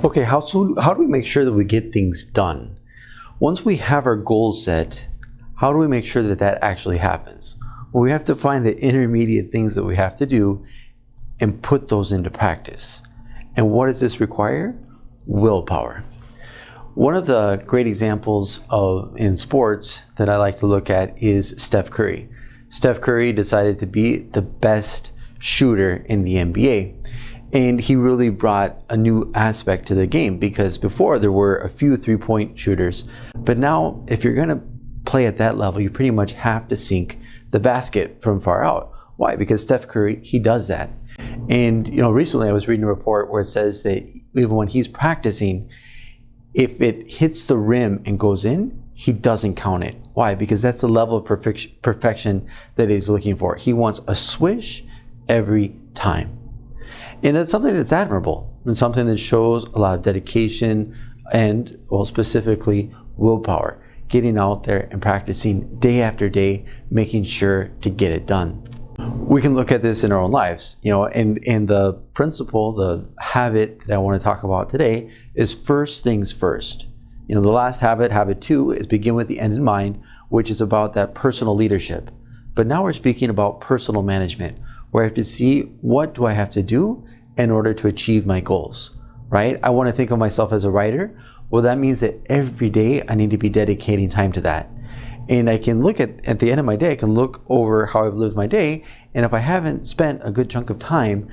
Okay, how do we make sure that we get things done? Once we have our goals set, how do we make sure that that actually happens? Well, we have to find the intermediate things that we have to do and put those into practice. And what does this require? Willpower. One of the great examples in sports that I like to look at is Steph Curry. Steph Curry decided to be the best shooter in the NBA. And he really brought a new aspect to the game, because before there were a few three-point shooters. But now, if you're going to play at that level, you pretty much have to sink the basket from far out. Why? Because Steph Curry, he does that. And recently I was reading a report where it says that even when he's practicing, if it hits the rim and goes in, he doesn't count it. Why? Because that's the level of perfection that he's looking for. He wants a swish every time. And that's something that's admirable, and something that shows a lot of dedication and, well, specifically willpower, getting out there and practicing day after day, making sure to get it done. We can look at this in our own lives, and the principle, the habit that I want to talk about today is first things first. The last habit 2, is begin with the end in mind, which is about that personal leadership. But now we're speaking about personal management, where I have to see, what do I have to do in order to achieve my goals, right? I want to think of myself as a writer. Well, that means that every day I need to be dedicating time to that. And I can look at the end of my day, I can look over how I've lived my day. And if I haven't spent a good chunk of time,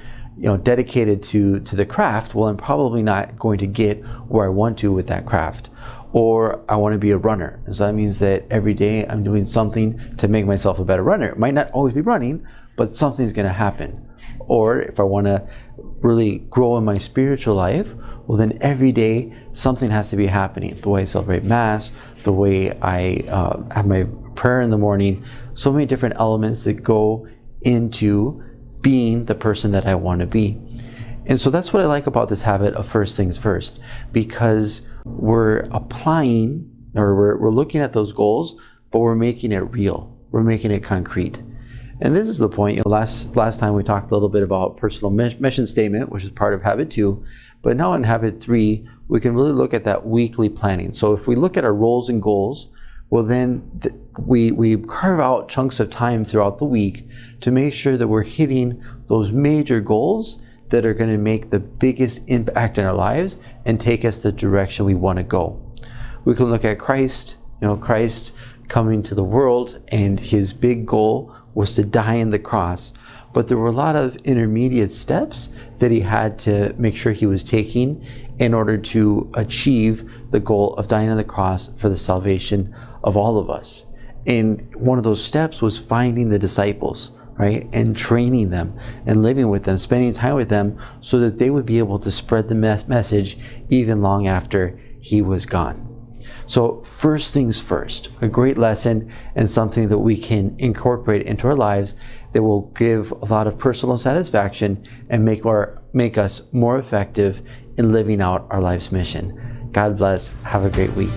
dedicated to the craft, well, I'm probably not going to get where I want to with that craft. Or I want to be a runner. And so that means that every day I'm doing something to make myself a better runner. It might not always be running, but something's going to happen. Or if I want to really grow in my spiritual life, well, then every day something has to be happening. The way I celebrate Mass, the way I have my prayer in the morning, so many different elements that go into being the person that I want to be. And so that's what I like about this habit of first things first, because we're applying, or we're looking at those goals, but we're making it real. We're making it concrete. And this is the point. Last time we talked a little bit about personal mission statement, which is part of habit 2. But now in habit 3, we can really look at that weekly planning. So if we look at our roles and goals, well, then we carve out chunks of time throughout the week to make sure that we're hitting those major goals that are going to make the biggest impact in our lives and take us the direction we want to go. We can look at Christ, Christ coming to the world, and his big goal was to die on the cross. But there were a lot of intermediate steps that he had to make sure he was taking in order to achieve the goal of dying on the cross for the salvation of all of us. And one of those steps was finding the disciples, right? And training them and living with them, spending time with them, so that they would be able to spread the message even long after he was gone. So first things first, a great lesson, and something that we can incorporate into our lives that will give a lot of personal satisfaction and make us more effective in living out our life's mission. God bless. Have a great week.